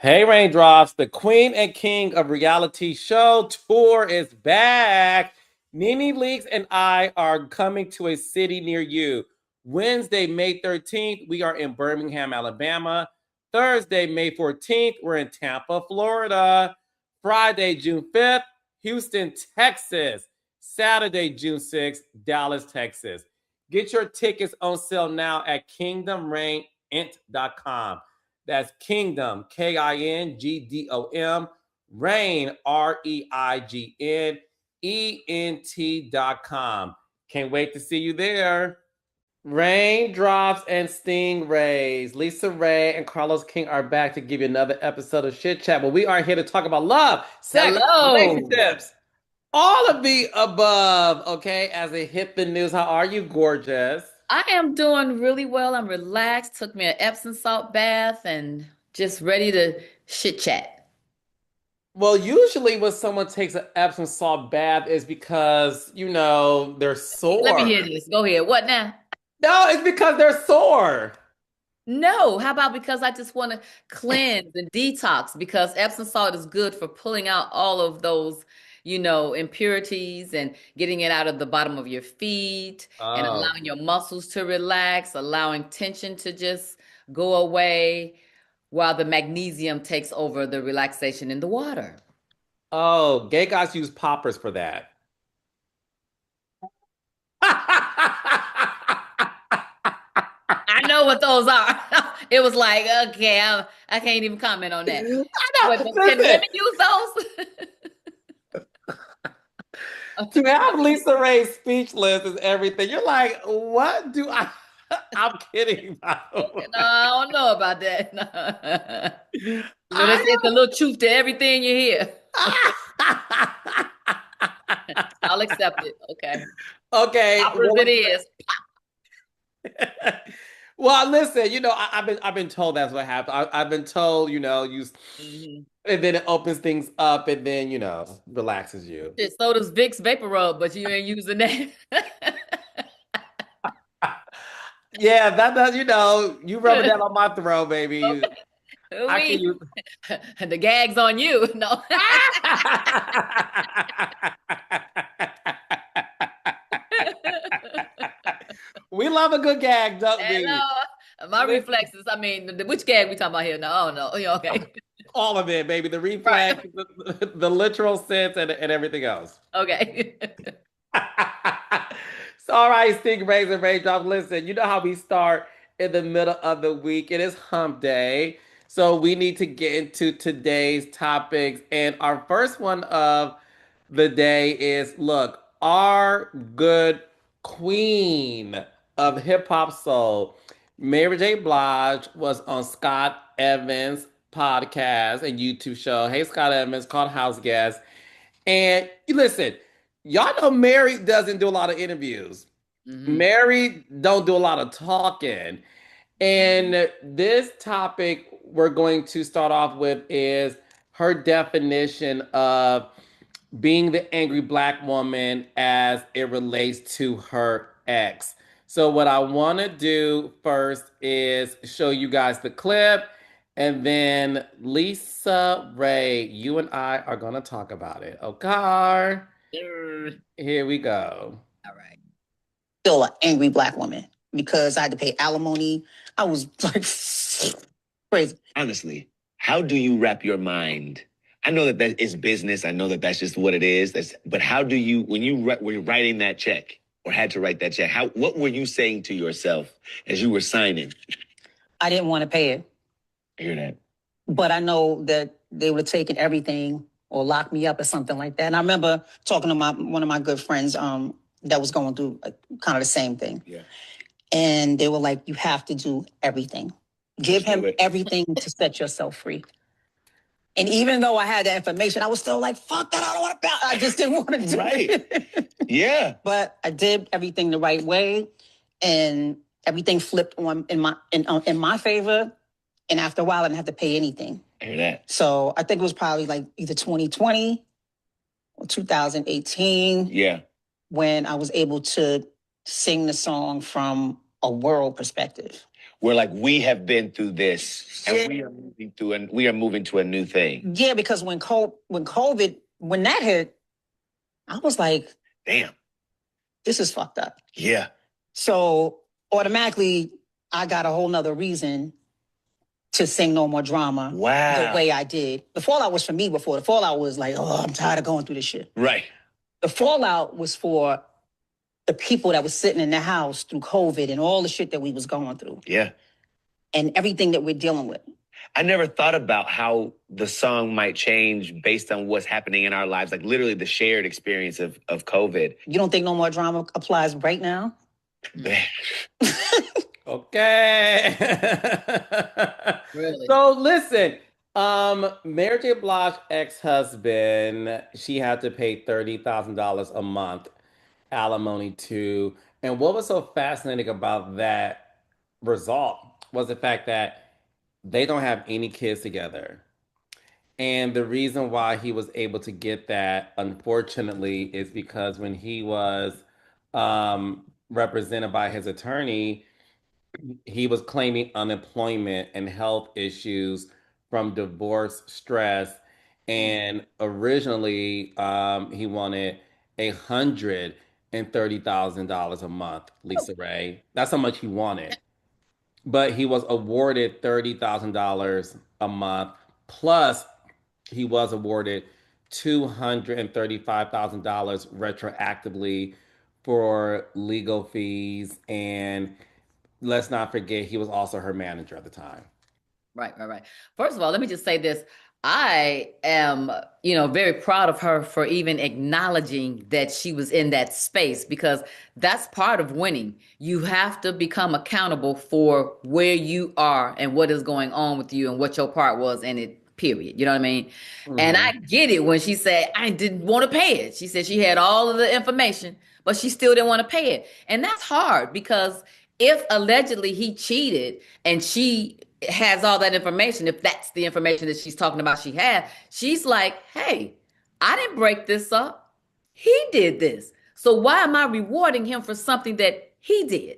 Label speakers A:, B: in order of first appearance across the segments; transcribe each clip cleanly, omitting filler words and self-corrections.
A: Hey Raindrops, the queen and king of reality show tour is back. Nene Leakes and I are coming to a city near you. Wednesday, May 13th, we are in Birmingham, Alabama. Thursday, May 14th, we're in Tampa, Florida. Friday, June 5th, Houston, Texas. Saturday, June 6th, Dallas, Texas. Get your tickets on sale now at kingdomreign.com. That's Kingdom, KINGDOM, Reign, REIGNENT.com. Can't wait to see you there. Raindrops and Stingrays. Lisa Ray and Carlos King are back to give you another episode of Shit Chat. But we are here to talk about love, sex,
B: Hello.
A: relationships, all of the above. Okay, as they hit the news, how are you, gorgeous?
B: I am doing really well. I'm relaxed. Took me an Epsom salt bath and just ready to chit chat.
A: Well, usually when someone takes an Epsom salt bath is because, they're
B: Let me
A: sore.
B: hear this. Go ahead. What now?
A: No, it's because they're sore.
B: No. How about because I just want to cleanse and detox because Epsom salt is good for pulling out all of those, impurities and getting it out of the bottom of your feet and
A: Oh.
B: allowing your muscles to relax, allowing tension to just go away while the magnesium takes over the relaxation in the water.
A: Oh, gay guys use poppers for that.
B: I know what those are. It was like, okay, I can't even comment on that.
A: I
B: Wait,
A: know.
B: but can
A: Listen,
B: women use those?
A: to have Lisa Ray speechless is everything. You're like, what do I? I'm kidding, by the
B: Okay, no, I don't know about that.
A: way.
B: No. But it's a little truth to everything you hear. I'll accept it. Okay.
A: Okay.
B: Poppers it is.
A: Well, listen, I've been told that's what happened. I've been told,
B: Mhm.
A: and then it opens things up, and then relaxes you.
B: Shit, so does Vicks Vapor Rub, but you ain't using that.
A: Yeah, that does. You rubbing that on my throat, baby. I can
B: We
A: use.
B: the gag's on you. No.
A: We love a good gag, don't
B: And
A: we?
B: my
A: Listen,
B: reflexes, I mean, which gag we talking about here? No, oh, no. Yeah, okay.
A: all of it, baby. The
B: Right.
A: reflex, the literal sense, and everything else.
B: Okay.
A: So, all right, Stingrays and Raindrops. Listen, you know how we start in the middle of the week. It is hump day. So we need to get into today's topics. And our first one of the day is look, our good queen of hip hop soul, Mary J. Blige, was on Scott Evans' podcast and YouTube show. Hey, Scott Evans, called House Guest. And you listen, y'all know Mary doesn't do a lot of interviews.
B: Hmm.
A: Mary don't do a lot of talking. And this topic we're going to start off with is her definition of being the angry black woman as it relates to her ex. So, what I want to do first is show you guys the clip, and then Lisa Ray, you and I are going to talk about it. Okay, here we go.
B: All right.
C: Still an angry black woman because I had to pay alimony. I was like crazy.
D: Honestly, how do you wrap your mind? I know that that is business. I know that that's just what it is. But how do you, when you were writing that check or had to write that check, what were you saying to yourself as you were signing?
C: I didn't want to pay it,
D: I hear that.
C: but I know that they would have taken everything or locked me up or something like that. And I remember talking to one of my good friends that was going through kind of the same thing.
D: Yeah.
C: And they were like, you have to do everything. Give him everything to set yourself free. And even though I had that information, I was still like, fuck that, I don't want to. I just didn't want to do it.
D: Yeah.
C: But I did everything the right way, and everything flipped on in my favor. And after a while, I didn't have to pay anything.
D: I hear that.
C: So I think it was probably like either 2020 or 2018
D: Yeah.
C: when I was able to sing the song from a world perspective.
D: Where like we have been through this and we are moving to a new thing.
C: Yeah, because when COVID, when that hit, I was like,
D: damn,
C: this is fucked up.
D: Yeah.
C: So automatically I got a whole nother reason to sing No More Drama.
D: Wow.
C: The way I did. The fallout was for me before. The fallout was like, oh, I'm tired of going through this shit.
D: Right.
C: The fallout was for the people that was sitting in the house through COVID and all the shit that we was going through.
D: Yeah.
C: And everything that we're dealing with.
D: I never thought about how the song might change based on what's happening in our lives, like literally the shared experience of COVID.
C: You don't think No More Drama applies right now?
A: Okay.
B: Really?
A: So listen, Mary J. Blige's ex-husband, she had to pay $30,000 a month alimony to. And what was so fascinating about that result was the fact that they don't have any kids together. And the reason why he was able to get that, unfortunately, is because when he was represented by his attorney, he was claiming unemployment and health issues from divorce stress. And originally, he wanted $130,000 a month, Lisa Ray. That's how much he wanted. But he was awarded $30,000 a month. Plus, he was awarded $235,000 retroactively for legal fees. And let's not forget, he was also her manager at the time.
B: Right. First of all, let me just say this. I am, very proud of her for even acknowledging that she was in that space, because that's part of winning. You have to become accountable for where you are and what is going on with you and what your part was in it, period. You know what I mean?
A: Mm-hmm.
B: And I get it when she said, I didn't want to pay it. She said she had all of the information, but she still didn't want to pay it. And that's hard, because if allegedly he cheated and she has all that information, if that's the information that she's talking about she had, she's like, hey, I didn't break this up. He did this. So why am I rewarding him for something that he did?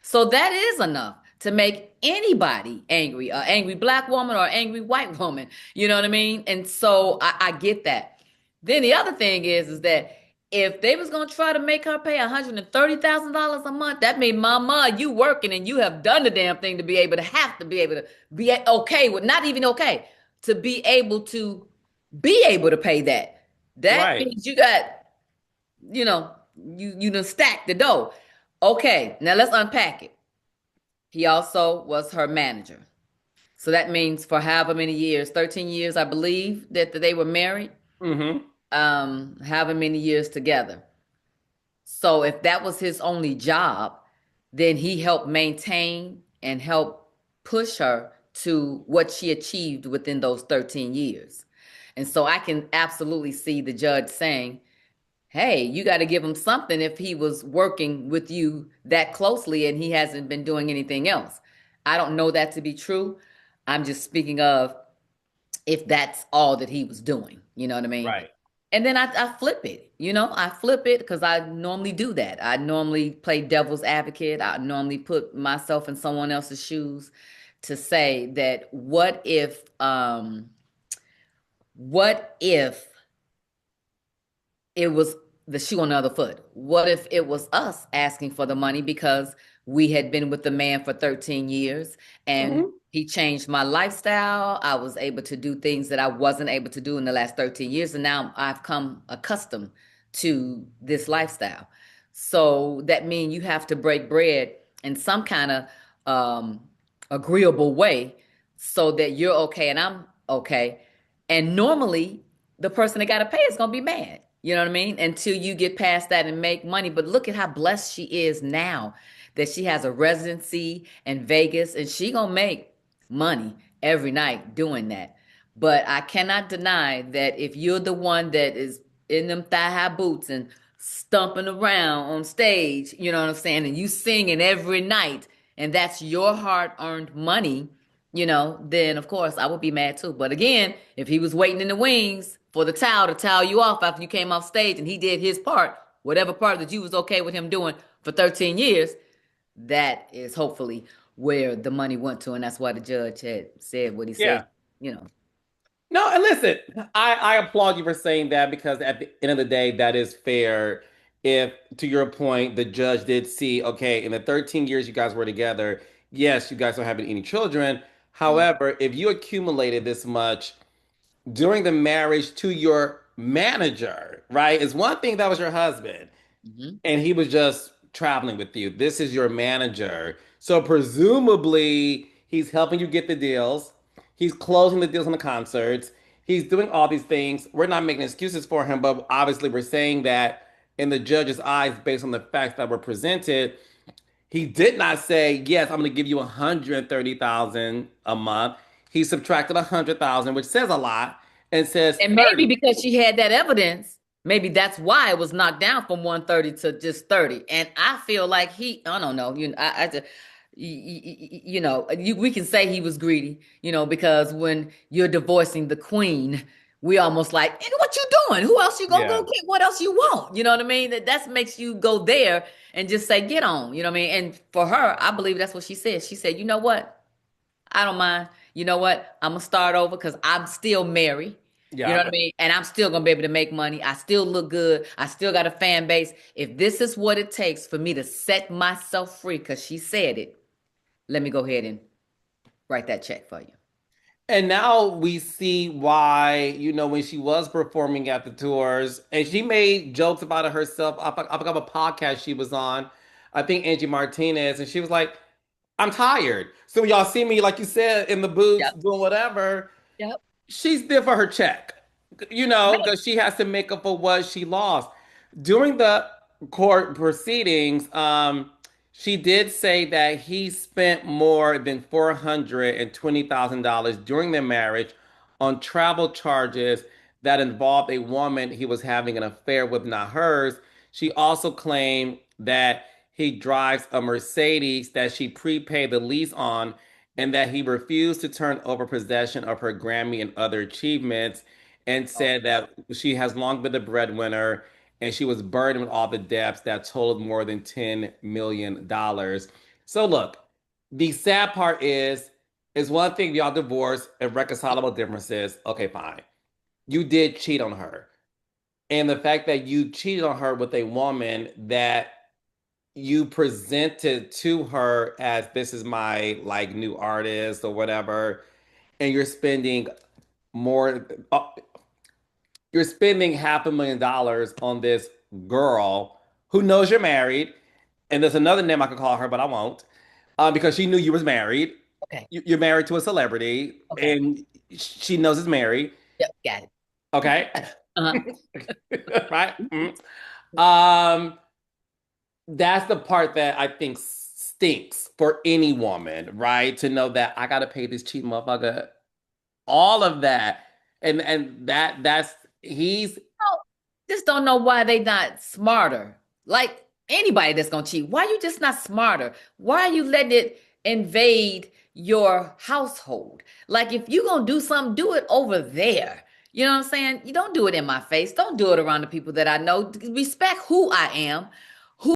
B: So that is enough to make anybody angry, an angry black woman or angry white woman. You know what I mean? And so I get that. Then the other thing is that if they was gonna try to make her pay $130,000 a month, that means, mama, you working and you have done the damn thing to be able to be okay with, not even okay, to be able to pay that. That
A: Right.
B: means you got, you done stacked the dough. Okay, now let's unpack it. He also was her manager. So that means for however many years, 13 years, I believe, that they were married.
A: Mm-hmm.
B: However many years together. So if that was his only job, then he helped maintain and help push her to what she achieved within those 13 years. And so I can absolutely see the judge saying, hey, you got to give him something if he was working with you that closely and he hasn't been doing anything else. I don't know that to be true. I'm just speaking of if that's all that he was doing. You know what I mean?
A: Right.
B: And then I flip it, I flip it because I normally do that. I normally play devil's advocate. I normally put myself in someone else's shoes to say that what if it was the shoe on the other foot? What if it was us asking for the money because we had been with the man for 13 years and he changed my lifestyle? I was able to do things that I wasn't able to do in the last 13 years. And now I've come accustomed to this lifestyle. So that means you have to break bread in some kind of agreeable way so that you're okay and I'm okay. And normally the person that got to pay is going to be mad. You know what I mean? Until you get past that and make money. But look at how blessed she is now that she has a residency in Vegas and she gonna make money every night doing that. But I cannot deny that if you're the one that is in them thigh-high boots and stumping around on stage, you know what I'm saying, and you singing every night, and that's your hard-earned money, then of course I would be mad too. But again, if he was waiting in the wings for the towel to towel you off after you came off stage and he did his part, whatever part that you was okay with him doing for 13 years, that is hopefully where the money went to, and that's why the judge had said what he said.
A: Yeah.
B: You know,
A: No, and listen, I applaud you for saying that because at the end of the day, that is fair. If, to your point, the judge did see, okay, in the 13 years you guys were together, yes, you guys don't have any children.
B: Mhm.
A: However, if you accumulated this much during the marriage to your manager, right? It's one thing that was your husband
B: Mhm.
A: and he was just traveling with you. This is your manager. So presumably he's helping you get the deals. He's closing the deals on the concerts. He's doing all these things. We're not making excuses for him, but obviously we're saying that in the judge's eyes, based on the facts that were presented, he did not say, yes, I'm going to give you 130,000 a month. He subtracted 100,000, which says a lot, and says
B: And maybe
A: 30.
B: because she had that evidence, maybe that's why it was knocked down from 130 to just 30. And I feel like I don't know, I just, we can say he was greedy, because when you're divorcing the queen, we almost like, and what you doing? Who else you gonna go
A: Yeah.
B: get? What else you want? You know what I mean? That makes you go there and just say, get on. You know what I mean? And for her, I believe that's what she said. She said, you know what? I don't mind. You know what? I'm gonna start over because I'm still married. You know
A: Yeah.
B: what I mean? And I'm still gonna be able to make money. I still look good. I still got a fan base. If this is what it takes for me to set myself free, because she said it, let me go ahead and write that check for you.
A: And now we see why, when she was performing at the tours, and she made jokes about it herself. I forgot what podcast she was on. I think Angie Martinez, and she was like, I'm tired. So when y'all see me, like you said, in the booths
B: Yep.
A: doing whatever,
B: Yep.
A: she's there for her check,
B: Right.
A: because she has to make up for what she lost. During the court proceedings, she did say that he spent more than $420,000 during their marriage on travel charges that involved a woman he was having an affair with, not hers. She also claimed that he drives a Mercedes that she prepaid the lease on and that he refused to turn over possession of her Grammy and other achievements, and
B: Oh,
A: said that she has long been the breadwinner and she was burdened with all the debts that totaled more than $10 million. So look, the sad part is one thing y'all divorced and reconcilable differences. Okay, fine. You did cheat on her. And the fact that you cheated on her with a woman that you presented to her as, this is my like new artist or whatever, and more uh, you're spending $500,000 on this girl who knows you're married, and there's another name I could call her, but I won't, because she knew you was married.
B: okay.
A: You're married to a celebrity,
B: Okay.
A: and she knows is married.
B: Yep. Got it.
A: Okay,
B: Uh-huh.
A: right? Um, that's the part that I think stinks for any woman, right? To know that I gotta pay this cheap motherfucker all of that, and that's he's
B: Oh, just don't know why they not smarter. Like anybody that's gonna cheat, why you just not smarter? Why are you letting it invade your household? Like if you gonna do something, do it over there. You know what I'm saying? You don't do it in my face. Don't do it around the people that I know. Respect who I am.